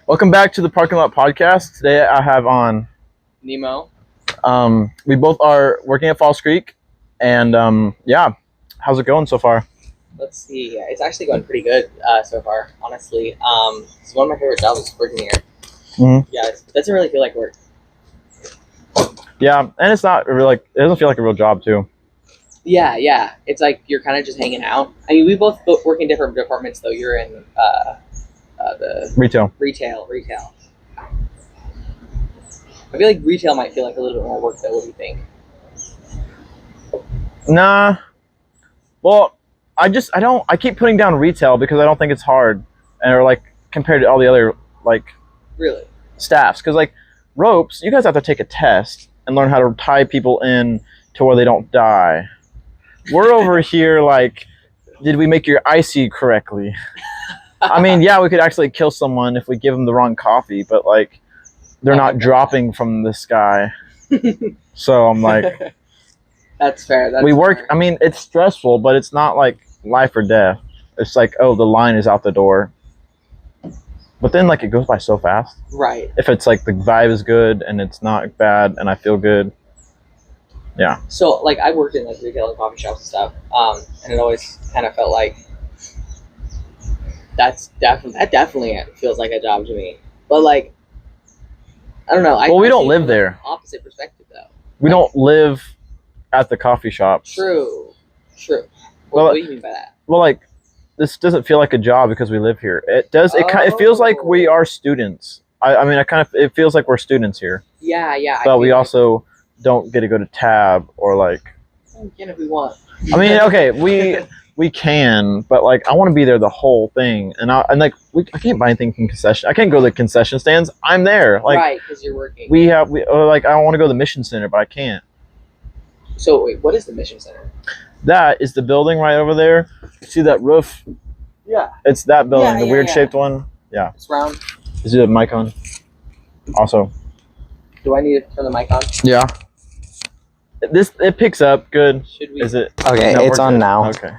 Welcome back to the Parking Lot Podcast. Today I have on Nemo. We both are working at Falls Creek, and how's it going so far? Let's see. It's actually going pretty good so far, honestly. It's one of my favorite jobs working here. Mm-hmm. Yeah, it doesn't really feel like work. Yeah, and it's not really like it doesn't feel like a real job too. Yeah. It's like you're kind of just hanging out. I mean, we both work in different departments, though. You're in the Retail. Retail. I feel like retail might feel like a little bit more work, though. What do you think? Nah. Well, I keep putting down retail because I don't think it's hard, or like compared to all the other Really? staffs. Because like ropes, you guys have to take a test and learn how to tie people in to where they don't die. We're over here like, did we make your icy correctly? I mean, yeah, we could actually kill someone if we give them the wrong coffee, but like, they're not dropping from the sky. So I'm like, That's fair. we work. I mean, it's stressful, but it's not like life or death. It's like, oh, the line is out the door. But then like it goes by so fast. Right. If it's like the vibe is good and it's not bad and I feel good. Yeah. So like I worked in like retail and coffee shops and stuff, and it always kind of felt like that definitely feels like a job to me. But like, I don't know. Well, we don't live there. Opposite perspective though. We don't live at the coffee shops. True. Well, What do you mean by that? Well, like this doesn't feel like a job because we live here. It does. It feels like we are students. It feels like we're students here. Yeah. But we also don't get to go to Tab or like. We can if we want. I mean, okay, we can, but like I want to be there the whole thing, I can't buy anything from concession. I can't go to the concession stands. I'm there, like right, because you're working. I want to go to the Mission Center, but I can't. So wait, what is the Mission Center? That is the building right over there. You see that roof? Yeah. It's that building, the weird yeah. shaped one. Yeah. It's round. Is it a mic on? Also. Do I need to turn the mic on? Yeah. It picks up good. Should we? Is it? Okay, No, it's we're on good. now. Okay.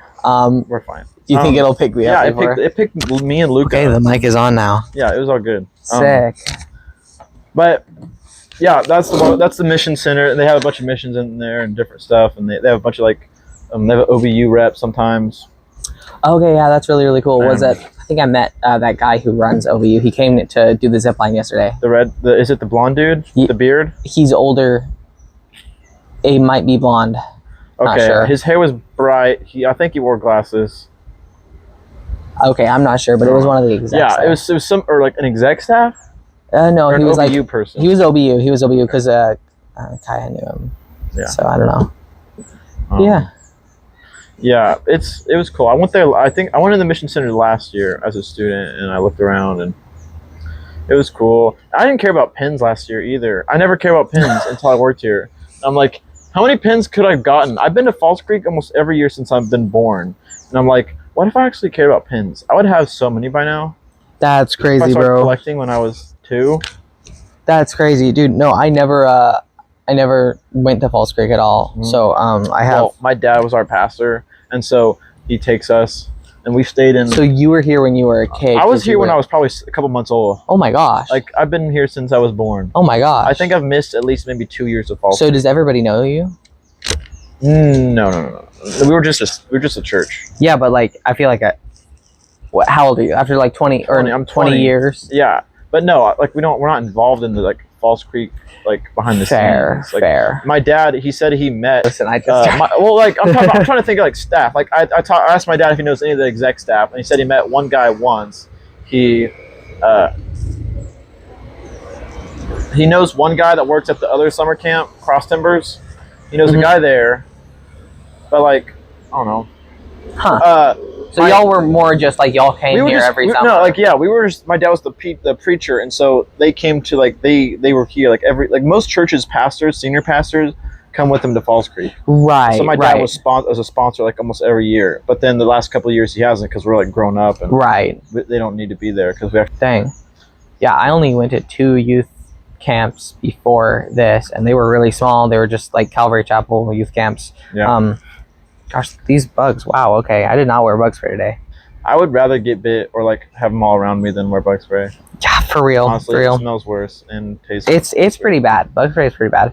We're fine. Do you think it'll pick me up? Yeah, it picked me and Luca. Okay, the mic is on now. Yeah, it was all good. Sick. But yeah, that's the mission center, and they have a bunch of missions in there and different stuff, and they have a bunch of they have an OBU rep sometimes. Okay, yeah, that's really, really cool. I think I met that guy who runs OVU. He came to do the zip line yesterday. Is it the blonde dude? The beard? He's older. He might be blonde. Okay, not sure. His hair was bright. I think he wore glasses. Okay, I'm not sure, but it was one of the execs. Yeah, there. it was some or like an exec staff. No, or he was OBU person. He was OBU. He was OBU because Kaya knew him. Yeah. So I don't know. Yeah. Yeah, it was cool. I went there. I think I went to the Mission Center last year as a student, and I looked around, and it was cool. I didn't care about pins last year either. I never cared about pins until I worked here. I'm like, how many pins could I have gotten? I've been to Falls Creek almost every year since I've been born, and I'm like, what if I actually cared about pins? I would have so many by now. That's crazy, I started bro. collecting when I was 2. That's crazy, dude. No, I never went to Falls Creek at all. Mm-hmm. So I have. Well, my dad was our pastor, and so he takes us, and we stayed in. So you were here when you were a kid. I was here when I was probably a couple months old. Oh my gosh! Like I've been here since I was born. Oh my gosh! I think I've missed at least maybe 2 years of Falls. So does everybody know you? No. We were just a church. Yeah, but like I feel like how old are you? After like 20 or 20, I'm 20 years? Yeah, but no, like we're not involved in the like Falls Creek like behind the scenes. Like, fair. My dad, he said he met. Listen, I just I'm trying to think of like staff. Like I asked my dad if he knows any of the exec staff, and he said he met one guy once. He knows one guy that works at the other summer camp, Cross Timbers. He knows a guy there, but like I don't know. Huh. So y'all were more just like y'all came here every summer. No, like yeah, we were just. My dad was the preacher, and so they came to like they were here like most churches, pastors, senior pastors come with them to Falls Creek. Right. So my dad was as a sponsor like almost every year, but then the last couple of years he hasn't because we're like grown up and they don't need to be there because we actually. Dang. Yeah, I only went to 2 youth camps before this, and they were really small. They were just like Calvary Chapel youth camps. Yeah. Gosh, these bugs. Wow. Okay, I did not wear bug spray today. I would rather get bit or like have them all around me than wear bug spray. Yeah, for real. Honestly, For it real. smells worse and tastes. It's pretty bad. Bug spray is pretty bad.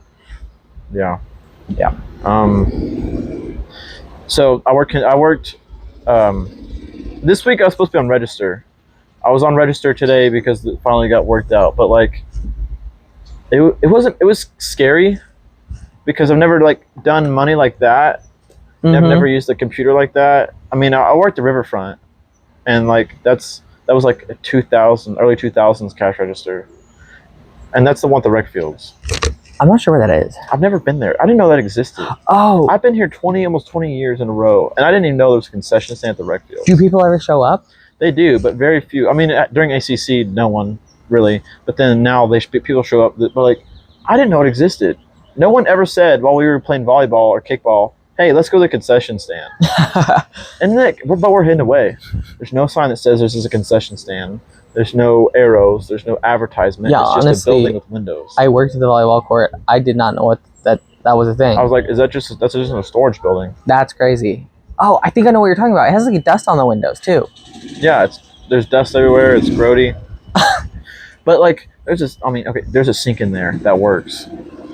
Yeah. Yeah. So I worked. This week I was supposed to be on register. I was on register today because it finally got worked out. But like, it was scary because I've never like done money like that. I've never used a computer like that. I mean, I worked at Riverfront, and like that was like a early 2000s cash register, and that's the one at the rec fields. I'm not sure where that is. I've never been there. I didn't know that existed. Oh, I've been here almost 20 years in a row, and I didn't even know there was a concession stand at the rec field. do people ever show up? They do, but very few. I mean, during ACC, no one really. But then now people show up. But like, I didn't know it existed. No one ever said while we were playing volleyball or kickball, "Hey, let's go to the concession stand." And but we're hidden away. There's no sign that says this is a concession stand. There's no arrows. There's no advertisement. Yeah, it's just honestly, a building with windows. I worked at the volleyball court. I did not know that was a thing. I was like, that's just a storage building? That's crazy. Oh, I think I know what you're talking about. It has like dust on the windows too. Yeah, there's dust everywhere. It's grody. But like, there's a sink in there that works,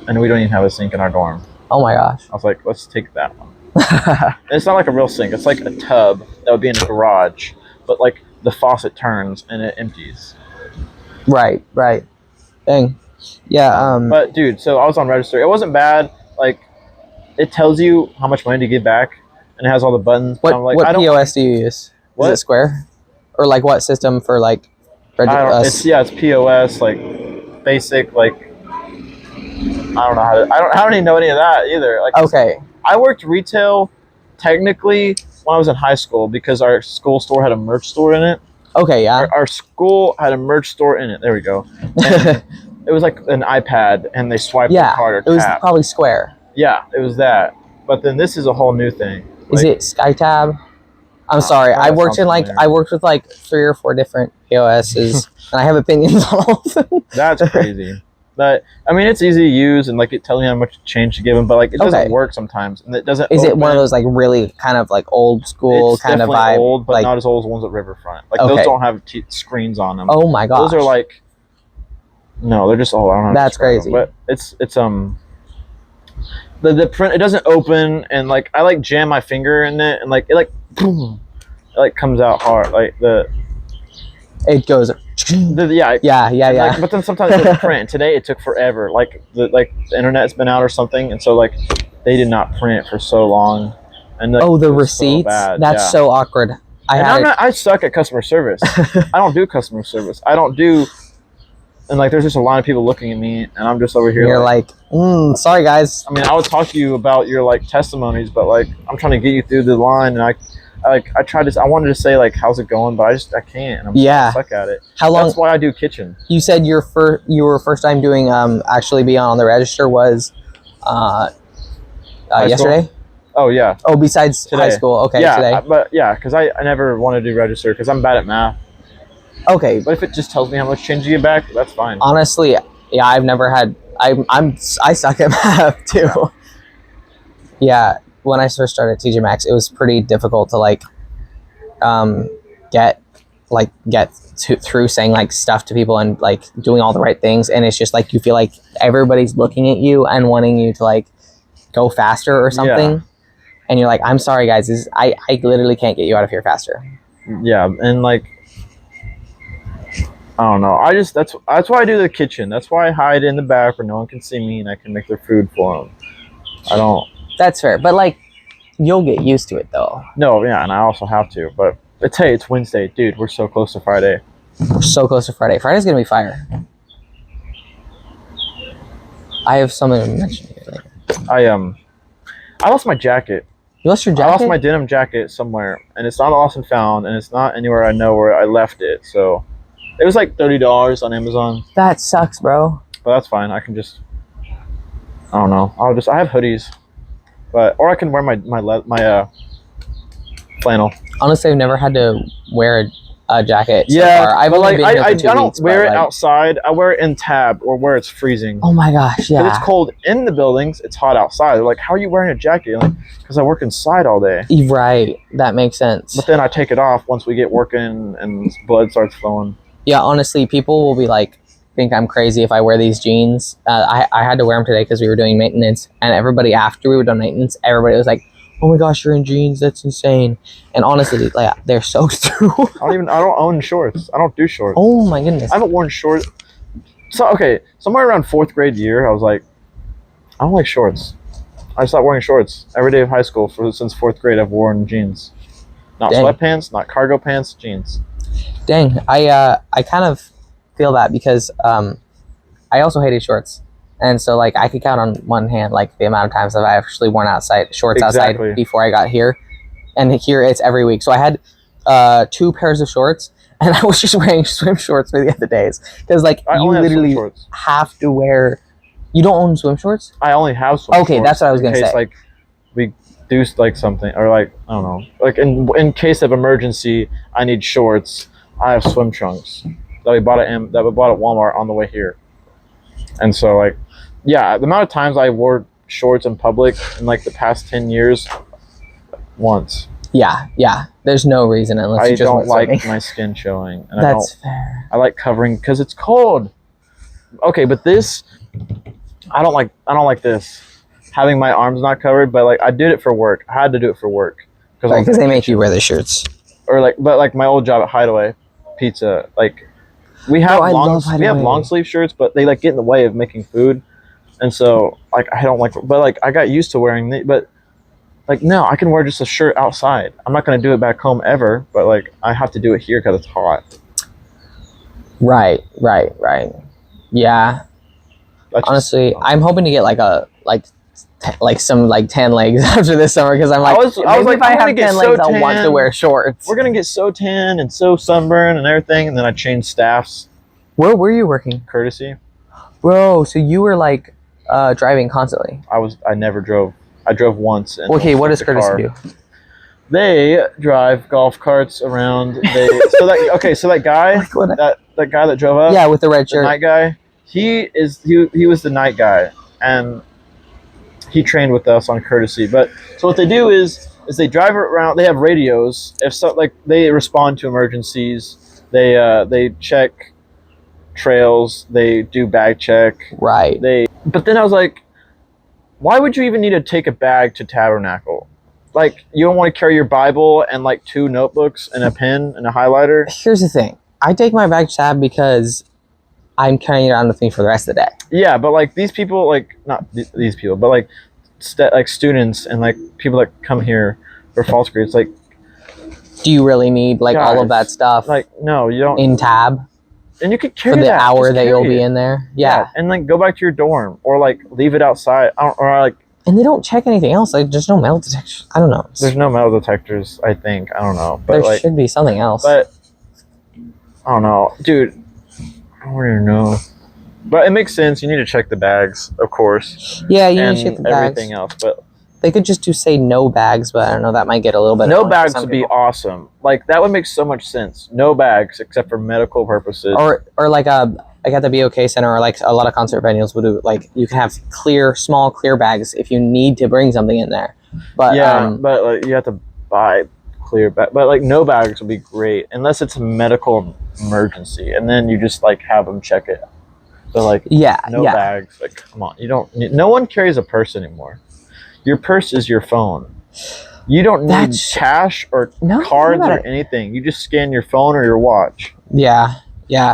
and we don't even have a sink in our dorm. Oh my gosh. I was like, let's take that one. And it's not like a real sink. It's like a tub that would be in a garage, but like the faucet turns and it empties. Right. Dang. Yeah. But dude, so I was on register. It wasn't bad. Like, it tells you how much money to give back, and it has all the buttons. What I'm like, what POS do you use? What? Is it Square, or like what system for like? It's POS, like basic, like I don't know I don't even know any of that either. Like, Okay. I worked retail technically when I was in high school because our school store had a merch store in it. Okay. Yeah. Our school had a merch store in it. There we go. And it was like an iPad, and they swiped the card or tap. It was probably Square. Yeah, it was that. But then this is a whole new thing. Is it SkyTab? I'm sorry. I worked with like 3 or 4 different POSs, and I have opinions on all of them. That's crazy. But I mean, it's easy to use, and like it tells you how much change to give them. But like, it doesn't work sometimes, and it doesn't. Is it one of those like really kind of like old school it's kind of definitely vibe? old, but like, not as old as the ones at Riverfront. Like those don't have screens on them. Oh my gosh. Those are like, no, they're just old. I don't know how to That's describe crazy. them, but it's the print, it doesn't open, and like I like jam my finger in it, and like it like boom, it like comes out hard, like it goes. Yeah. Like, but then sometimes it doesn't print. Today it took forever. Like the internet's been out or something, and so like they did not print for so long. And like, the receipts. That's so awkward. I suck at customer service. I don't do customer service. I don't do. And like, there's just a line of people looking at me, and I'm just over here. You're like, sorry guys. I mean, I would talk to you about your like testimonies, but like, I'm trying to get you through the line, and I wanted to say like, how's it going, but I can't. And I suck at it. How long? That's why I do kitchen. You said your first time doing actually being on the register was yesterday. Oh yeah. Oh, besides today. High school. Okay. Yeah, today. but yeah, because I never wanted to do register because I'm bad at math. Okay. But if it just tells me how much change you get back, that's fine. Honestly, yeah, I've never had. I suck at math too. Yeah. When I first started at TJ Maxx, it was pretty difficult to like get through saying like stuff to people and like doing all the right things, and it's just like you feel like everybody's looking at you and wanting you to like go faster or something, and you're like, I'm sorry guys, I literally can't get you out of here faster. Yeah, and like, I don't know. That's why I do the kitchen. That's why I hide in the back where no one can see me, and I can make their food for them. I don't. That's fair, but like, you'll get used to it though. No, yeah, and I also have to. But it's Wednesday, dude. We're so close to Friday. We're so close to Friday. Friday's gonna be fire. I have something to mention here. I lost my jacket. You lost your jacket? I lost my denim jacket somewhere, and it's not lost and found, and it's not anywhere I know where I left it. So it was like $30 on Amazon. That sucks, bro. But that's fine. I can just. I don't know. I have hoodies, or I can wear my flannel. Honestly, I've never had to wear jacket. Yeah, so far. I've but only like been here I for 2 don't weeks, wear but, it like, outside. I wear it in tab or where it's freezing. oh my gosh, Because yeah. it's cold in the buildings, it's hot outside. They're like, how are you wearing a jacket? Like, because I work inside all day. Right, that makes sense. But then I take it off once we get working and blood starts flowing. Yeah, honestly, people will be like, think I'm crazy if I wear these jeans. I had to wear them today because we were doing maintenance, and everybody after we were done maintenance, everybody was like, "Oh my gosh, you're in jeans? That's insane!" And honestly, like they're soaked through. I don't own shorts. I don't do shorts. Oh my goodness! I haven't worn shorts. So okay, somewhere around 4th grade year, I was like, I don't like shorts. I stopped wearing shorts every day of high school since 4th grade. I've worn jeans, not Dang. sweatpants, not cargo pants, jeans. Dang, I kind of feel that because I also hated shorts, and so like I could count on one hand like the amount of times that I actually worn shorts Exactly. outside before I got here, and here it's every week. So I had 2 pairs of shorts, and I was just wearing swim shorts for the other days because like I you only have swim literally shorts. have to wear. You don't own swim shorts? I only have swim Okay, shorts that's what I was gonna in case say. like we do like something or like I don't know, like in case of emergency, I need shorts. I have swim trunks that we bought at Walmart on the way here, and so like, yeah, the amount of times I wore shorts in public in like the past 10 years, once. Yeah. There's no reason unless I you just don't went like swimming. my skin showing, and That's fair. I like covering because it's cold. Okay, but this, I don't like this. Having my arms not covered, but like I did it for work. I had to do it for work Because they make you wear the shirts. or like, but like my old job at Hideaway Pizza, like we have I love Hideaway. long sleeve shirts, but they like get in the way of making food, and so like I don't like. But like I got used to wearing the, but like no, I can wear just a shirt outside. I'm not gonna do it back home ever, but like I have to do it here because it's hot. Right. Yeah. That's Honestly, I'm hoping to get like some like tan legs after this summer because I'm like, I was like, if I I'm gonna have get tan so legs, I'll want to tan. wear shorts. we're gonna get so tan and so sunburned and everything, and then I changed staffs. Where were you working, Courtesy. bro? So you were like driving constantly. I never drove. I drove once. And Okay, what does the Courtesy do? They drive golf carts around. So that guy, Like what? that guy that drove up, Yeah, with the red the shirt. night guy, he was the night guy, and he trained with us on Courtesy. But so what they do is they drive around. They have radios. If so, like they respond to emergencies. They check trails. They do bag check. Right. But then I was like, why would you even need to take a bag to Tabernacle? Like, you don't want to carry your Bible and like 2 notebooks and a pen and a highlighter? Here's the thing. I take my bag tab because I'm carrying it around with me for the rest of the day. Yeah, but like these people, like not these people, but like like students and like people that come here for false grades, like, Do you really need like all of Guys, that stuff like no, you don't. in tab And you could for carry the that. hour Just that you'll carry be it. in there? Yeah. And like go back to your dorm or like leave it outside. Or like And they don't check anything else. Like there's no metal detection. I don't know. there's no metal detectors. I think I don't know, but There like, should be something else. but I don't know, dude. I don't even know. But it makes sense. You need to check the bags, of course, yeah, you and need to check the bags. everything else. But They could just say no bags, but I don't know. That might get a little bit. no annoying for bags some would be people. awesome. Like that would make so much sense. No bags except for medical purposes. Or like at the BOK Center or like a lot of concert venues will do like you can have small clear bags if you need to bring something in there. But yeah, but like, you have to buy clear bag. But like no bags would be great unless it's a medical emergency, and then you just like have them check it. So like no yeah. bags. Like come on, you don't. No one carries a purse anymore. Your purse is your phone. You don't need That's- cash or No, cards think or about it. anything. You just scan your phone or your watch. Yeah,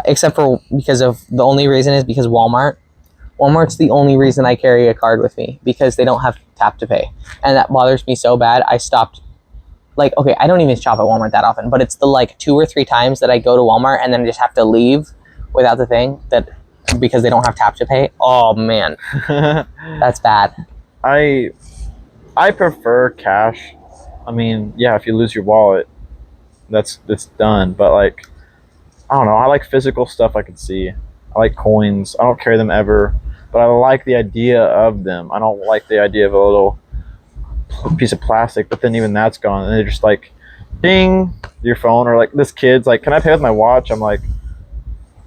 except for because of the only reason is because Walmart's the only reason I carry a card with me because they don't have tap to pay. And that bothers me so bad. I stopped like okay, I don't even shop at Walmart that often, but it's the like 2 or 3 times that I go to Walmart and then I just have to leave without the thing that because they don't have tap to pay. Oh man, that's bad. I prefer cash. I mean, yeah, if you lose your wallet, that's done. But like, I don't know. I like physical stuff I can see. I like coins. I don't carry them ever, but I like the idea of them. I don't like the idea of a little piece of plastic. But then even that's gone, and they're just like ding, your phone, or like this kid's like, can I pay with my watch? I'm like,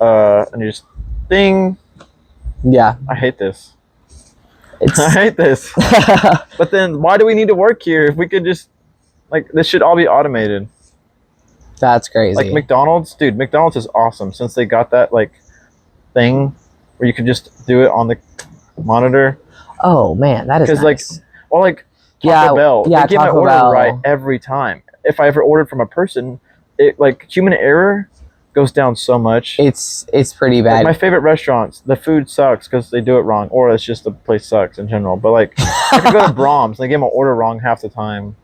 and you just ding. Yeah, I hate this. it's I hate this. But then why do we need to work here if we could just like this should all be automated? that's crazy. Like McDonald's, dude, McDonald's is awesome since they got that like thing where you can just do it on the monitor. Oh man, that is 'Cause, nice. Or like Yeah, Taco Bell, yeah, they get my Taco order Bell. right every time. If I ever ordered from a person, it like human error goes down so much. It's pretty Like bad. my favorite restaurants, the food sucks because they do it wrong, or it's just the place sucks in general. But like, I could go to Brahms and they get my order wrong half the time,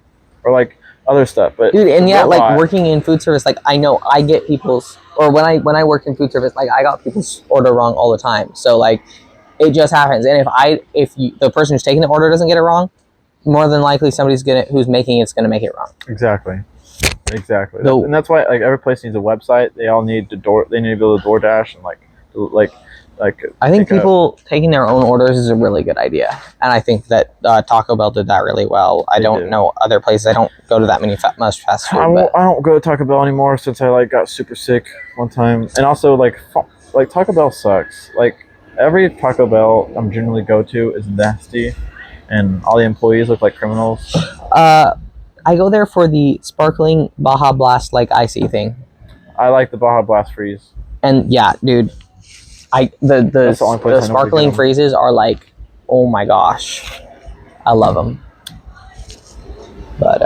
or like other stuff. But Dude, and the yeah, like robot- working in food service, like I know I get people's, or when I worked in food service, like I got people's order wrong all the time. So like, it just happens. And if the person who's taking the order doesn't get it wrong, more than likely who's making it's gonna make it wrong. Exactly. No. And that's why like every place needs a website. They all need to They need to build a DoorDash and like. I think people taking their own orders is a really good idea, and I think that Taco Bell did that really well. I don't know other places. I don't go to that much fast food. I don't go to Taco Bell anymore since I like got super sick one time, and also like Taco Bell sucks. Like every Taco Bell I'm generally go to is nasty, and all the employees look like criminals. I go there for the sparkling Baja Blast like icy thing, I like the Baja Blast Freeze. and yeah, dude, That's the only place I know the where to sparkling go. freezes are like, oh my gosh, I love them. But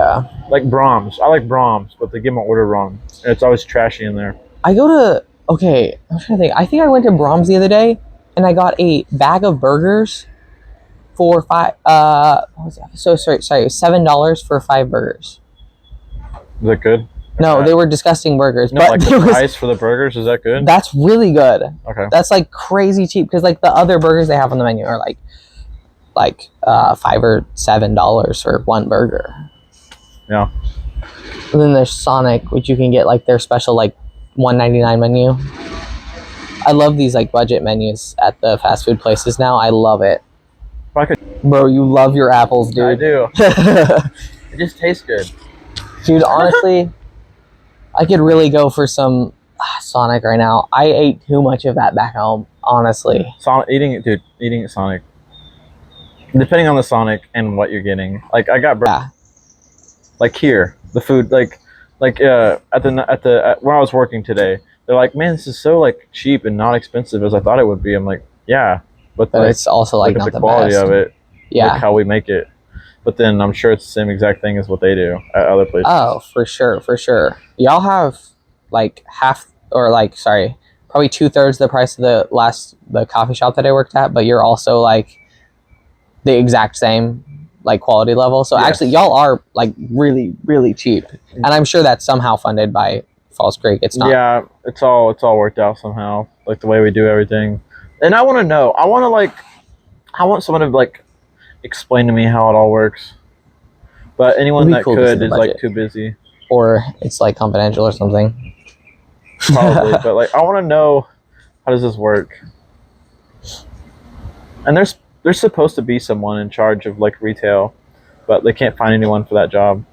Like Brahms, I like Brahms, but they give my order wrong. And it's always trashy in there. I go to I'm trying to think. I think I went to Brahms the other day, and I got a bag of burgers for what was that? So sorry, $7 for 5 burgers. Is that good? No, they were disgusting burgers. No, but like the price for the burgers, is that good? that's really good. Okay. That's like crazy cheap because like the other burgers they have on the menu are like $5 or $7 for one burger. Yeah. And then there's Sonic, which you can get like their special like $1.99 menu. I love these like budget menus at the fast food places now. I love it. If I could, Bro, you love your apples, I dude. do. It just tastes good. Dude, honestly, I could really go for some Sonic right now. I ate too much of that back home, honestly. Eating it Sonic. Depending on the Sonic and what you're getting. Like I got Yeah. like here, the food at when I was working today, they're like, man, this is so like cheap and not expensive as I thought it would be. I'm like, yeah, but But like, it's also like look not at the the quality best. of it. Yeah. Look how we make it. But then I'm sure it's the same exact thing as what they do at other places. Oh, for sure, for sure. Y'all have like probably 2/3 the price of the coffee shop that I worked at, but you're also like the exact same like quality level. So Yes. actually y'all are like really, really cheap. And I'm sure that's somehow funded by Falls Creek. It's not. Yeah, it's all worked out somehow, like the way we do everything. And I want to know. I want someone to like explain to me how it all works. But anyone It'd be that cool to see could the is like budget. too busy, Or it's like confidential or something. probably. But like, I want to know how does this work. And there's supposed to be someone in charge of like retail, but they can't find anyone for that job.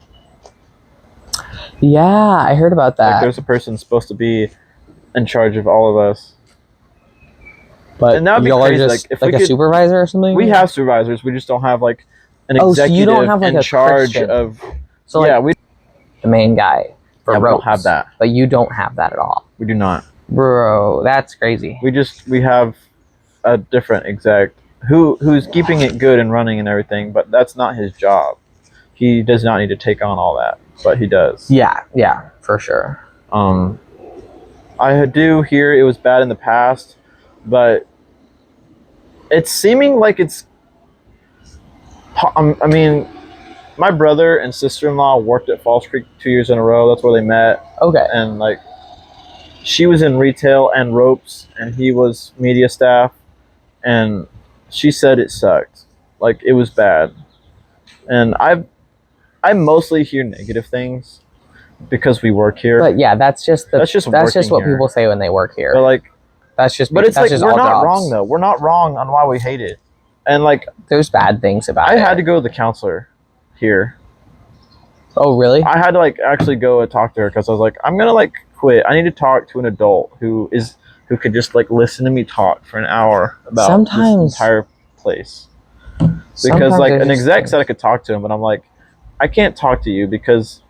Yeah, I heard about Like that. there's a person supposed to be in charge of all of us. But and that would be y'all crazy, are just like, if like we a could- supervisor or something? We have supervisors. We just don't have like an Oh, so executive you don't have, like, in a charge Christian. of. So like Yeah, we the main guy for don't ropes. have that. But you don't have that at all. We do not. Bro, that's crazy. We have a different exec who's keeping it good and running and everything, but that's not his job. He does not need to take on all that, but he does. Yeah, for sure. I do hear it was bad in the past, but it's seeming like it's. I mean, my brother and sister-in-law worked at Falls Creek 2 years in a row. That's where they met, Okay. and like, she was in retail and ropes, and he was media staff, and she said it sucked, like it was bad, and I mostly hear negative things because we work here. But yeah, that's just That's just what working here. people say when they work here. But like, That's just but it's that's like just we're all not jobs. wrong though. We're not wrong on why we hate it, and like There's bad things about I it. had to go to the counselor here Oh, really? I had to like actually go and talk to her because I was like, I'm gonna like quit. I need to talk to an adult who could just like listen to me talk for an hour about Sometimes- this entire place. Because Sometimes like there's an just exec things- said I could talk to him, but I'm like, I can't talk to you because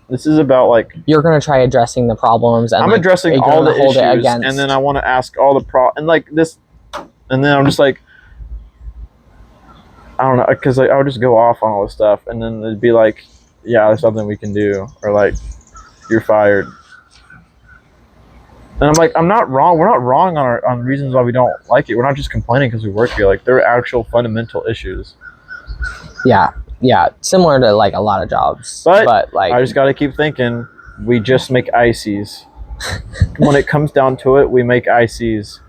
this is about like You're gonna try addressing the problems, and I'm like, addressing you're all gonna the hold issues, it against. and then I want to ask all the and like this, and then I'm just like, I don't know, because like I would just go off on all this stuff, and then it'd be like, yeah, there's something we can do, or like, you're fired. And I'm like, I'm not wrong. We're not wrong on reasons why we don't like it. We're not just complaining because we work here. Like there are actual fundamental issues. yeah, similar to like a lot of jobs, but like I just got to keep thinking. We just make ices. When it comes down to it, we make ices.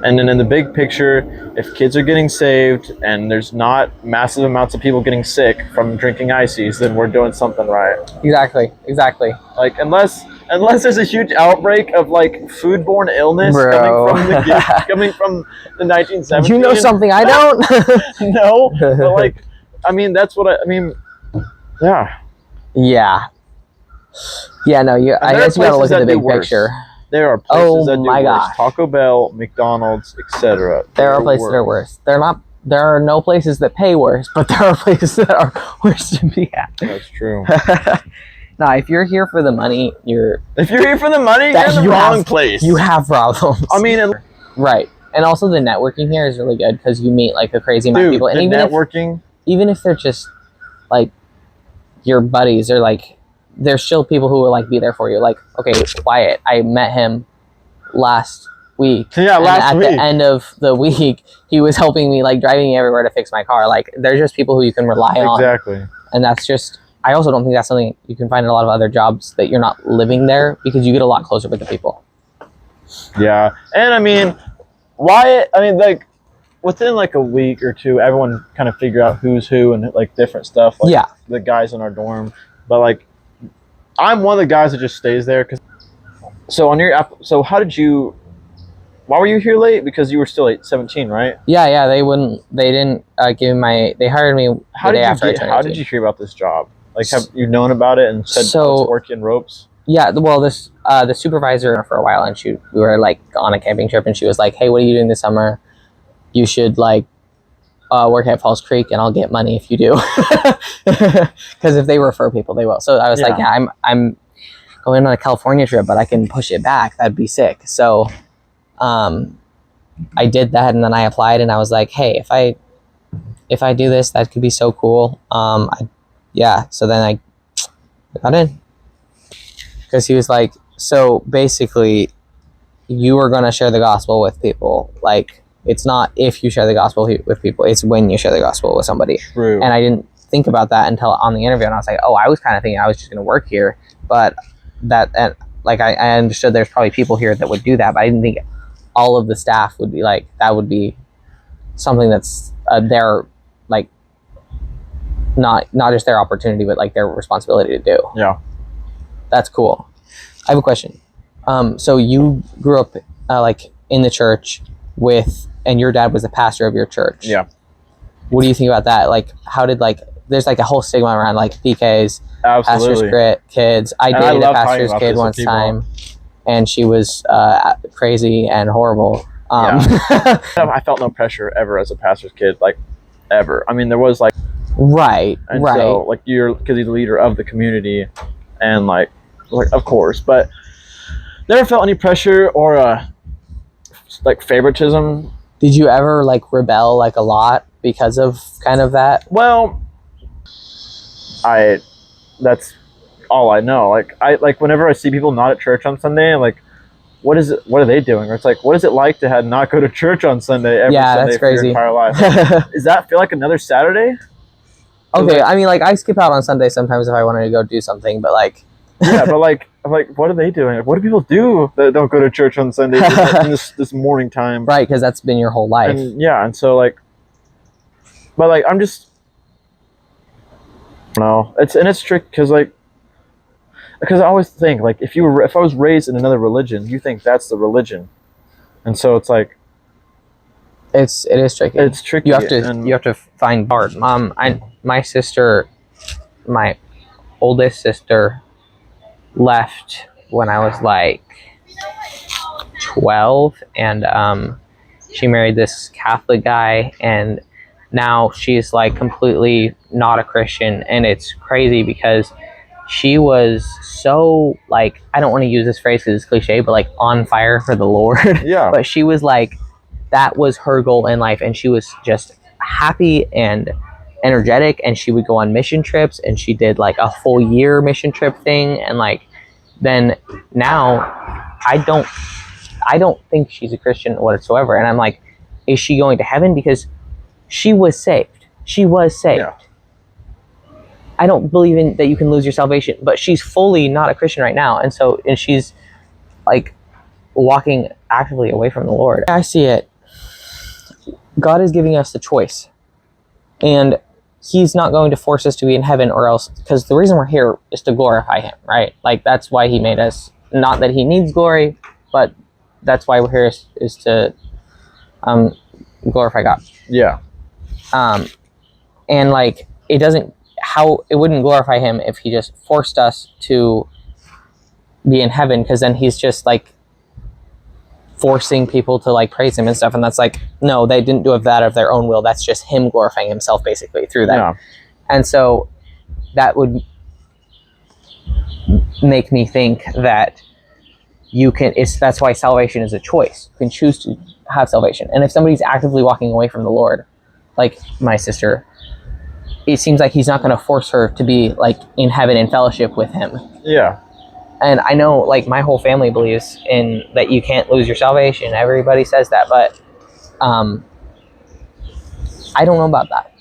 And then in the big picture, if kids are getting saved and there's not massive amounts of people getting sick from drinking ices, then we're doing something right. exactly. Like unless there's a huge outbreak of like foodborne illness Bro. coming from the 1970s. You know something I don't? No, but like, I mean, that's what I mean. Yeah. Yeah, no, I there are guess you gotta places look at the that do big worse. picture. There are places Oh that do my worse. gosh. Taco Bell, McDonald's, etc. There are places that are worse. There are no places that pay worse, but there are places that are worse to be at. That's true. Now, if you're here for the money, If you're here for the money, you're in the wrong place. you have problems. I mean, right. And also the networking here is really good because you meet like a crazy amount of people. And the networking. even if they're just like your buddies or like there's still people who will like be there for you. Like, okay, Wyatt, I met him last week. Yeah, and last week. At the end of the week, he was helping me, like driving me everywhere to fix my car. Like, they're just people who you can rely on. Exactly. And that's just, I also don't think that's something you can find in a lot of other jobs that you're not living there because you get a lot closer with the people. Yeah, and I mean, Wyatt. I mean, like within like a week or two, everyone kind of figure out who's who and like different stuff. Like, Yeah. The guys in our dorm, but like, I'm one of the guys that just stays there. So on your app, so how did you? Why were you here late? Because you were still 17, right? Yeah. They didn't give me they hired me How the day did you after I turned How 18. did you hear about this job? Like, have you known about it and said it's working ropes? Yeah, well, this the supervisor for a while, and we were like on a camping trip, and she was like, "Hey, what are you doing this summer? You should like work at Falls Creek, and I'll get money if you do." Because if they refer people, they will. So I was like, "Yeah, I'm going on a California trip, but I can push it back. That'd be sick." So, I did that, and then I applied, and I was like, "Hey, if I do this, that could be so cool." So then I got in. Because he was like, so basically, you are going to share the gospel with people. Like, it's not if you share the gospel with people, it's when you share the gospel with somebody. True. And I didn't think about that until on the interview. And I was like, I was kind of thinking I was just going to work here. But I understood there's probably people here that would do that. But I didn't think all of the staff would be like, that would be something that's their, like, not just their opportunity, but like their responsibility to do. Yeah. That's cool. I have a question. So you grew up like in the church and your dad was the pastor of your church. Yeah. What do you think about that? Like, how did there's like a whole stigma around like PKs, Absolutely. pastor's kids. I And dated I a love talking pastor's about kid this with once people. time, and she was crazy and horrible. I felt no pressure ever as a pastor's kid, like ever. I mean, there was like right. So like because he's the leader of the community, and like of course, but never felt any pressure or like favoritism. Did you ever like rebel like a lot because of kind of that? Well, that's all I know. Like whenever I see people not at church on Sunday, I'm like, what are they doing? Or it's like, what is it like to not go to church on Sunday every Sunday that's for your crazy. entire life? Like, does that feel like another Saturday? Okay, I mean, like, I skip out on Sunday sometimes if I wanted to go do something, but like... Yeah, but like, what are they doing? Like, what do people do that don't go to church on Sundays in this morning time? Right, because that's been your whole life. And so like, but like, I'm just, no, it's tricky because I always think like if I was raised in another religion, you think that's the religion, and so it's like, it is tricky. It's tricky. You have to find hard. My sister, oldest sister left when I was like 12, and she married this Catholic guy, and now she's like completely not a Christian, and it's crazy because she was so like, I don't want to use this phrase because it's cliche, but like on fire for the Lord. Yeah. But she was like, that was her goal in life, and she was just happy and energetic, and she would go on mission trips, and she did like a full year mission trip thing, and like then now I don't think she's a Christian whatsoever, and I'm like, is she going to heaven? Because she was saved. Yeah. I don't believe in that you can lose your salvation, but she's fully not a Christian right now, and she's like walking actively away from the Lord. I see it. God is giving us the choice, and he's not going to force us to be in heaven or else, because the reason we're here is to glorify him, right? Like, that's why he made us. Not that he needs glory, but that's why we're here is to glorify God. Yeah. And like, it wouldn't glorify him if he just forced us to be in heaven, because then he's just like forcing people to like praise him and stuff, and that's like, no, they didn't do that of their own will. That's just him glorifying himself basically through that. Yeah. And so that would make me think that that's why salvation is a choice. You can choose to have salvation, and if somebody's actively walking away from the Lord, like my sister, it seems like he's not going to force her to be like in heaven in fellowship with him. Yeah. And I know, like, my whole family believes in that you can't lose your salvation. Everybody says that, but I don't know about that.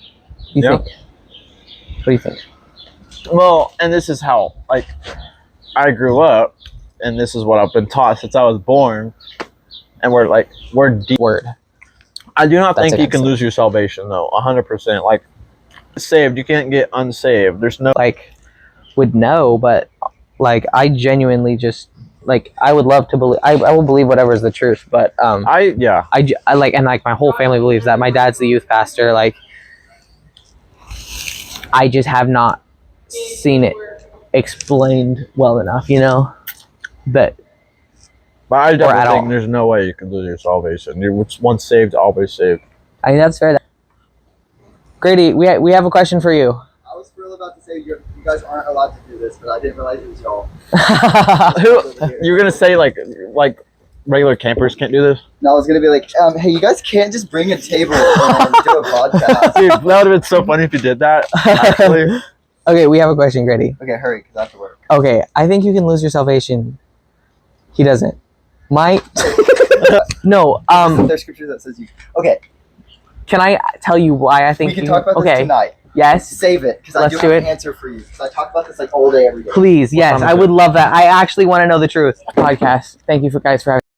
You think? What do you think? Well, and this is how, like, I grew up, and this is what I've been taught since I was born, and we're deep. Word. I do not think you can lose your salvation, though, 100%. Like, saved, you can't get unsaved. There's no, like, would know, but like, I genuinely just, like, I would love to believe, I will believe whatever is the truth, but I like, and like my whole family believes that. My dad's the youth pastor. Like, I just have not seen it explained well enough, you know, but I definitely think there's no way you can lose your salvation. You're once saved, always saved. I mean, that's fair. Grady, we have a question for you. I was really about to say you guys aren't allowed to do this, but I didn't realize it was y'all. You're gonna say like regular campers can't do this? No, I was gonna be like, hey, you guys can't just bring a table and do a podcast. Dude, that would have been so funny if you did that. Actually. Okay, we have a question, Grady. Okay, hurry, because I have to work. Okay, I think you can lose your salvation. He doesn't. No. There's scripture that says you. Okay. Can I tell you why I think we can talk about this tonight? Yes. Save it, because I do have an answer for you. Because I talk about this like all day, every day. Please, yes, I would love that. I actually want to know the truth. Podcast. Thank you guys for having.